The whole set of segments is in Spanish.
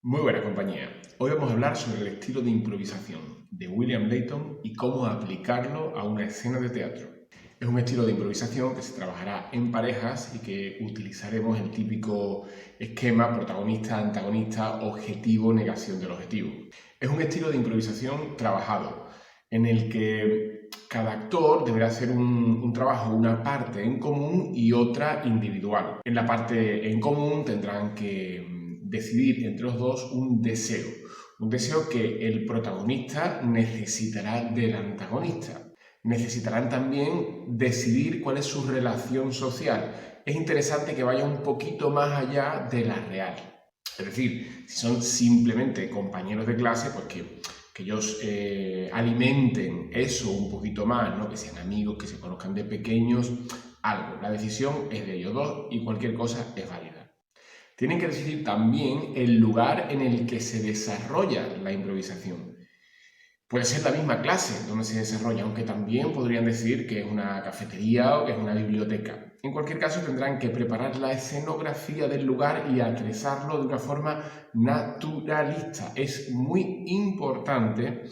Muy buena compañía. Hoy vamos a hablar sobre el estilo de improvisación de William Layton y cómo aplicarlo a una escena de teatro. Es un estilo de improvisación que se trabajará en parejas y que utilizaremos el típico esquema protagonista-antagonista, objetivo-negación del objetivo. Es un estilo de improvisación trabajado en el que cada actor deberá hacer un trabajo, una parte en común y otra individual. En la parte en común tendrán que decidir entre los dos un deseo que el protagonista necesitará del antagonista. Necesitarán también decidir cuál es su relación social. Es interesante que vaya un poquito más allá de la real. Es decir, si son simplemente compañeros de clase, pues que ellos alimenten eso un poquito más, ¿no? Que sean amigos, que se conozcan de pequeños, algo. La decisión es de ellos dos y cualquier cosa es válida. Tienen que decidir también el lugar en el que se desarrolla la improvisación. Puede ser la misma clase donde se desarrolla, aunque también podrían decir que es una cafetería o que es una biblioteca. En cualquier caso, tendrán que preparar la escenografía del lugar y atrezarlo de una forma naturalista. Es muy importante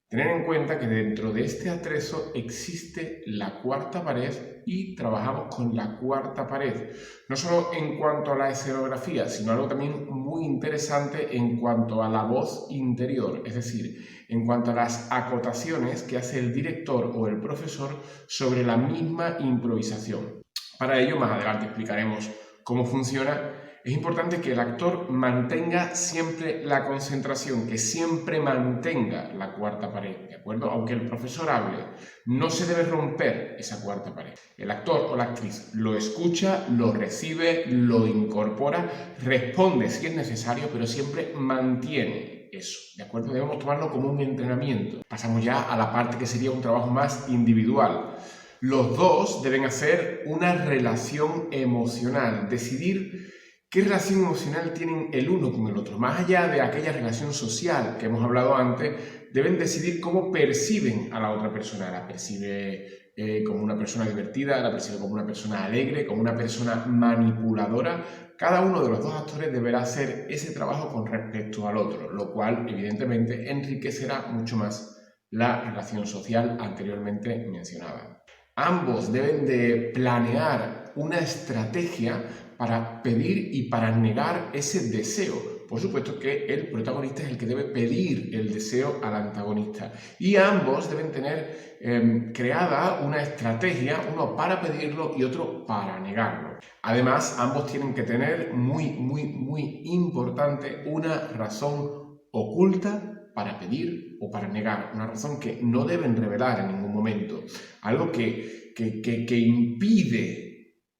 tener en cuenta que dentro de este atrezo existe la cuarta pared y trabajamos con la cuarta pared. No solo en cuanto a la escenografía, sino algo también muy interesante en cuanto a la voz interior, es decir, en cuanto a las acotaciones que hace el director o el profesor sobre la misma improvisación. Para ello, más adelante explicaremos cómo funciona. Es importante que el actor mantenga siempre la concentración, que siempre mantenga la cuarta pared, ¿de acuerdo? Aunque el profesor hable, no se debe romper esa cuarta pared. El actor o la actriz lo escucha, lo recibe, lo incorpora, responde si es necesario, pero siempre mantiene eso, ¿de acuerdo? Debemos tomarlo como un entrenamiento. Pasamos ya a la parte que sería un trabajo más individual. Los dos deben hacer una relación emocional, decidir ¿qué relación emocional tienen el uno con el otro? Más allá de aquella relación social que hemos hablado antes, deben decidir cómo perciben a la otra persona. La percibe como una persona divertida, la percibe como una persona alegre, como una persona manipuladora. Cada uno de los dos actores deberá hacer ese trabajo con respecto al otro, lo cual evidentemente enriquecerá mucho más la relación social anteriormente mencionada. Ambos deben de planear una estrategia para pedir y para negar ese deseo. Por supuesto que el protagonista es el que debe pedir el deseo al antagonista. Y ambos deben tener creada una estrategia, uno para pedirlo y otro para negarlo. Además, ambos tienen que tener muy importante una razón oculta para pedir o para negar, una razón que no deben revelar en ningún momento, algo que impide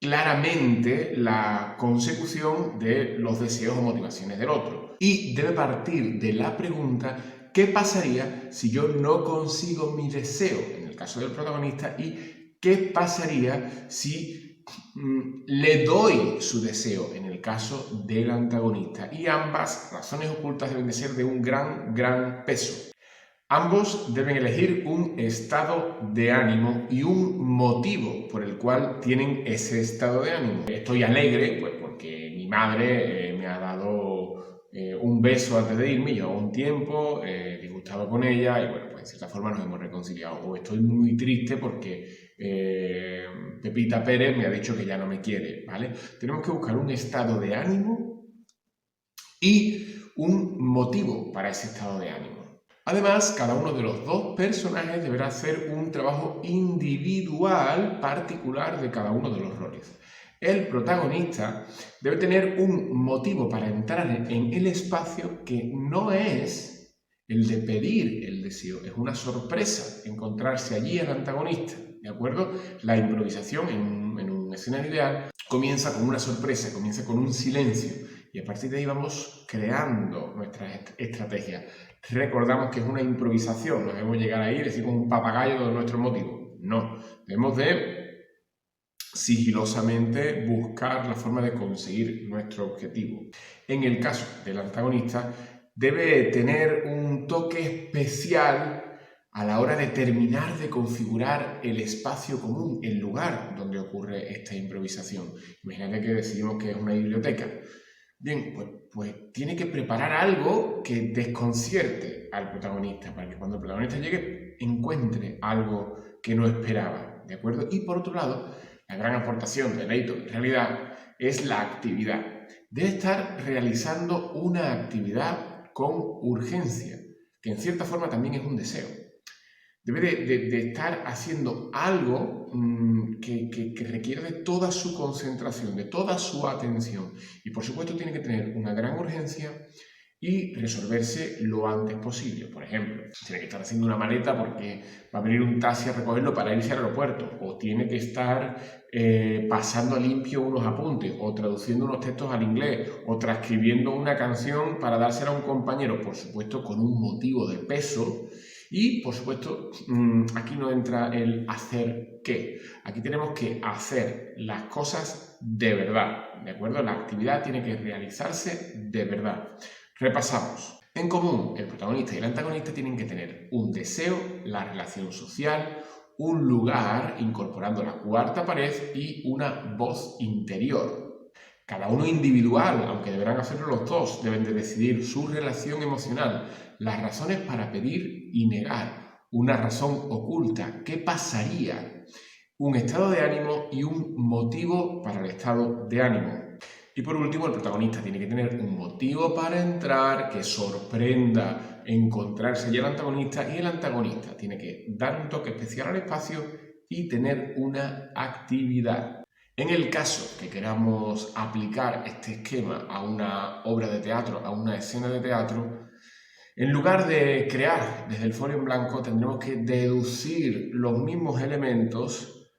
claramente la consecución de los deseos o motivaciones del otro. Y debe partir de la pregunta, ¿qué pasaría si yo no consigo mi deseo? En el caso del protagonista, ¿y qué pasaría si le doy su deseo? En el caso del antagonista. Y ambas razones ocultas deben de ser de un gran peso. Ambos deben elegir un estado de ánimo y un motivo por el cual tienen ese estado de ánimo. Estoy alegre pues porque mi madre me ha dado un beso antes de irme, llevaba un tiempo disgustado con ella y bueno, pues en cierta forma nos hemos reconciliado. O estoy muy triste porque Pepita Pérez me ha dicho que ya no me quiere, ¿vale? Tenemos que buscar un estado de ánimo y un motivo para ese estado de ánimo. Además, cada uno de los dos personajes deberá hacer un trabajo individual particular de cada uno de los roles. El protagonista debe tener un motivo para entrar en el espacio que no es el de pedir el deseo, es una sorpresa encontrarse allí al antagonista, ¿de acuerdo? La improvisación en un escenario ideal comienza con una sorpresa, comienza con un silencio y a partir de ahí vamos creando nuestras estrategias. Recordamos que es una improvisación, no debemos llegar ahí y decir como un papagayo de nuestros motivos. No, debemos de sigilosamente buscar la forma de conseguir nuestro objetivo. En el caso del antagonista, debe tener un toque especial a la hora de terminar de configurar el espacio común, el lugar donde ocurre esta improvisación. Imagínate que decidimos que es una biblioteca. Bien, pues pues tiene que preparar algo que desconcierte al protagonista, para que cuando el protagonista llegue encuentre algo que no esperaba, ¿de acuerdo? Y por otro lado, la gran aportación de Layton en realidad es la actividad. Debe estar realizando una actividad con urgencia, que en cierta forma también es un deseo. Debe de estar haciendo algo que requiere de toda su concentración, de toda su atención. Y por supuesto tiene que tener una gran urgencia y resolverse lo antes posible. Por ejemplo, tiene que estar haciendo una maleta porque va a venir un taxi a recogerlo para irse al aeropuerto, o tiene que estar pasando a limpio unos apuntes, o traduciendo unos textos al inglés, o transcribiendo una canción para dársela a un compañero, por supuesto con un motivo de peso. Y, por supuesto, aquí no entra el hacer qué. Aquí tenemos que hacer las cosas de verdad, ¿de acuerdo? La actividad tiene que realizarse de verdad. Repasamos. En común, el protagonista y el antagonista tienen que tener un deseo, la relación social, un lugar, incorporando la cuarta pared, y una voz interior. Cada uno individual, aunque deberán hacerlo los dos, deben de decidir su relación emocional, las razones para pedir y negar, una razón oculta, qué pasaría, un estado de ánimo y un motivo para el estado de ánimo. Y por último, el protagonista tiene que tener un motivo para entrar que sorprenda encontrarse allí al antagonista, y el antagonista tiene que dar un toque especial al espacio y tener una actividad. En el caso que queramos aplicar este esquema a una obra de teatro, a una escena de teatro, en lugar de crear desde el folio en blanco, tendremos que deducir los mismos elementos,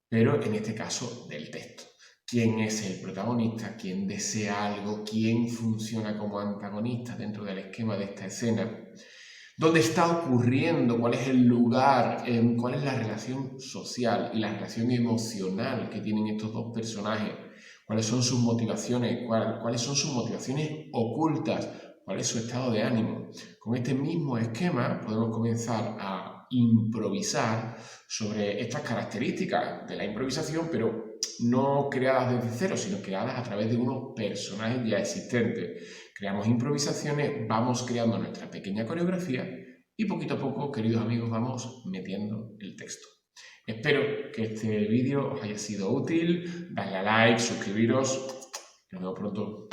pero en este caso del texto. ¿Quién es el protagonista? ¿Quién desea algo? ¿Quién funciona como antagonista dentro del esquema de esta escena? ¿Dónde está ocurriendo? ¿Cuál es el lugar? ¿Cuál es la relación social y la relación emocional que tienen estos dos personajes? ¿Cuáles son sus motivaciones? ¿Cuáles son sus motivaciones ocultas? ¿Cuál es su estado de ánimo? Con este mismo esquema podemos comenzar a improvisar sobre estas características de la improvisación, pero no creadas desde cero, sino creadas a través de unos personajes ya existentes. Creamos improvisaciones, vamos creando nuestra pequeña coreografía y poquito a poco, queridos amigos, vamos metiendo el texto. Espero que este vídeo os haya sido útil. Dadle a like, suscribiros. Nos vemos pronto.